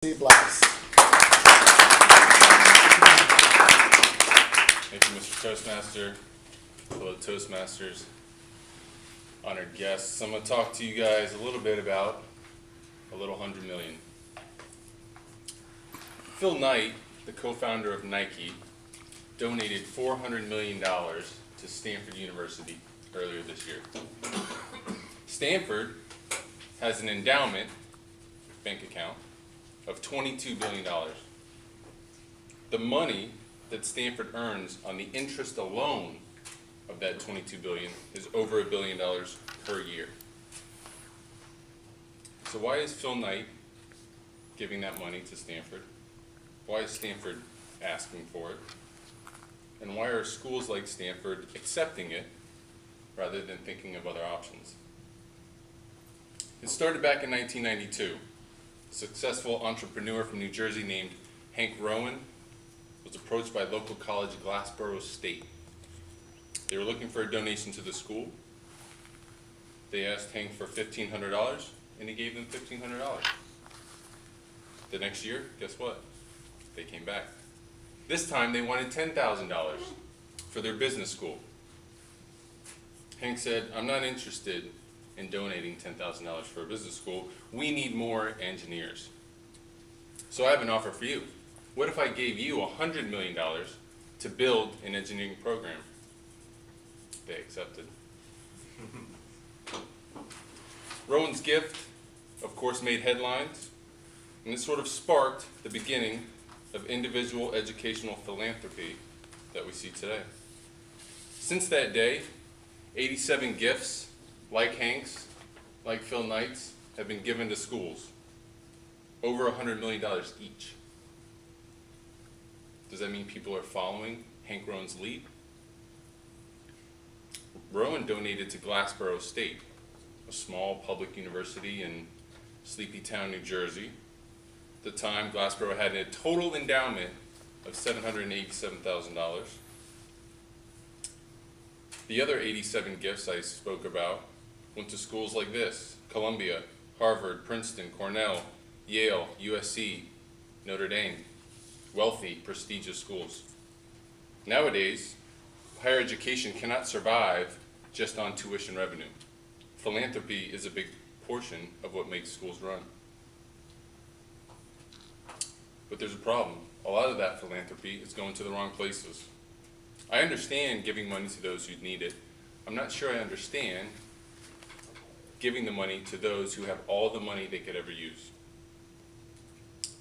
Blass. Thank you, Mr. Toastmaster, fellow Toastmasters, honored guests. I'm going to talk to you guys a little bit about a little 100 million. Phil Knight, the co-founder of Nike, donated $400 million to Stanford University earlier this year. Stanford has an endowment bank account of $22 billion. The money that Stanford earns on the interest alone of that $22 billion is over $1 billion per year. So why is Phil Knight giving that money to Stanford? Why is Stanford asking for it? And why are schools like Stanford accepting it rather than thinking of other options? It started back in 1992. A successful entrepreneur from New Jersey named Hank Rowan was approached by local college Glassboro State. They were looking for a donation to the school. They asked Hank for $1,500, and he gave them $1,500. The next year, guess what? They came back. This time they wanted $10,000 for their business school. Hank said, "I'm not interested in donating $10,000 for a business school. We need more engineers. So I have an offer for you. What if I gave you $100 million to build an engineering program?" They accepted. Rowan's gift, of course, made headlines, and it sort of sparked the beginning of individual educational philanthropy that we see today. Since that day, 87 gifts, like Hank's, like Phil Knight's, have been given to schools. Over $100 million each. Does that mean people are following Hank Rowan's lead? Rowan donated to Glassboro State, a small public university in Sleepytown, New Jersey. At the time, Glassboro had a total endowment of $787,000. The other 87 gifts I spoke about went to schools like this: Columbia, Harvard, Princeton, Cornell, Yale, USC, Notre Dame. Wealthy, prestigious schools. Nowadays, higher education cannot survive just on tuition revenue. Philanthropy is a big portion of what makes schools run. But there's a problem. A lot of that philanthropy is going to the wrong places. I understand giving money to those who need it. I'm not sure I understand giving the money to those who have all the money they could ever use.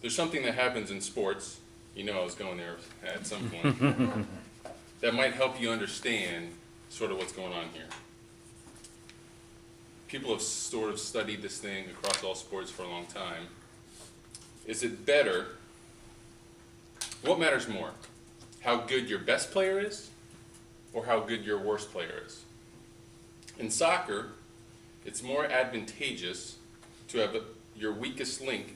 There's something that happens in sports, you know I was going there at some point, that might help you understand sort of what's going on here. People have sort of studied this thing across all sports for a long time. Is it better? What matters more? How good your best player is, or how good your worst player is? In soccer, it's more advantageous to have your weakest link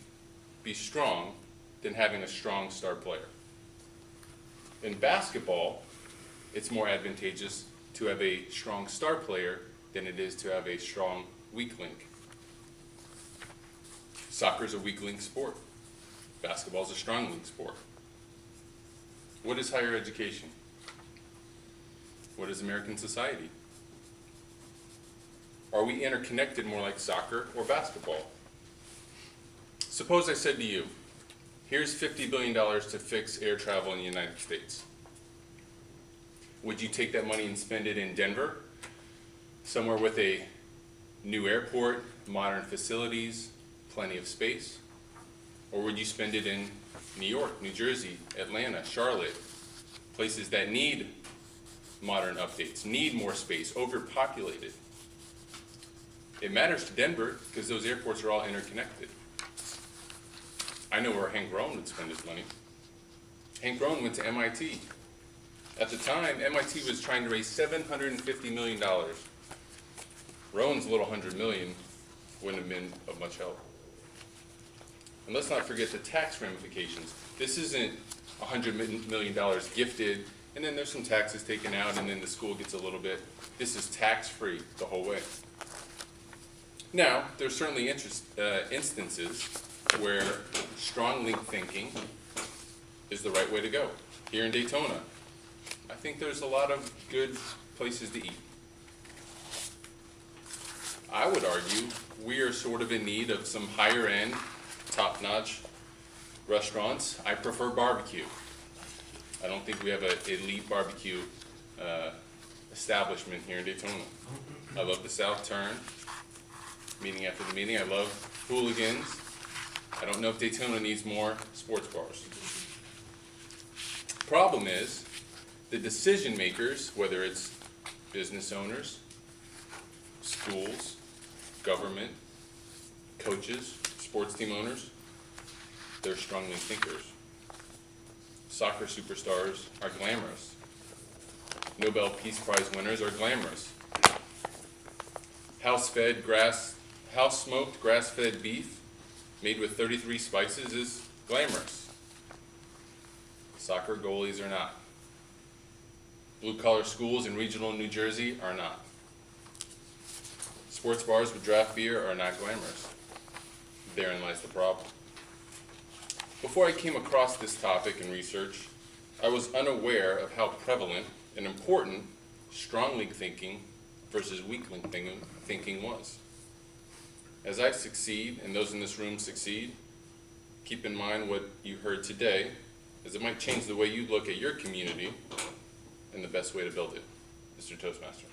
be strong than having a strong star player. In basketball, it's more advantageous to have a strong star player than it is to have a strong weak link. Soccer is a weak link sport. Basketball is a strong link sport. What is higher education? What is American society? Are we interconnected more like soccer or basketball? Suppose I said to you, here's $50 billion to fix air travel in the United States. Would you take that money and spend it in Denver, somewhere with a new airport, modern facilities, plenty of space? Or would you spend it in New York, New Jersey, Atlanta, Charlotte, places that need modern updates, need more space, overpopulated? It matters to Denver because those airports are all interconnected. I know where Hank Rowan would spend his money. Hank Rowan went to MIT. At the time, MIT was trying to raise $750 million. Rowan's little $100 million wouldn't have been of much help. And let's not forget the tax ramifications. This isn't $100 million gifted, and then there's some taxes taken out, and then the school gets a little bit. This is tax-free the whole way. Now, there's certainly instances where strong link thinking is the right way to go. Here in Daytona, I think there's a lot of good places to eat. I would argue we are sort of in need of some higher end, top-notch restaurants. I prefer barbecue. I don't think we have an elite barbecue establishment here in Daytona. I love the South Turn, meeting after the meeting. I love Hooligans. I don't know if Daytona needs more sports bars. Problem is, the decision makers, whether it's business owners, schools, government, coaches, sports team owners, they're strongly thinkers. Soccer superstars are glamorous. Nobel Peace Prize winners are glamorous. House-smoked, grass-fed beef made with 33 spices is glamorous. Soccer goalies are not. Blue-collar schools in regional New Jersey are not. Sports bars with draft beer are not glamorous. Therein lies the problem. Before I came across this topic in research, I was unaware of how prevalent and important strong link thinking versus weak link thinking was. As I succeed, and those in this room succeed, keep in mind what you heard today, as it might change the way you look at your community and the best way to build it. Mr. Toastmaster.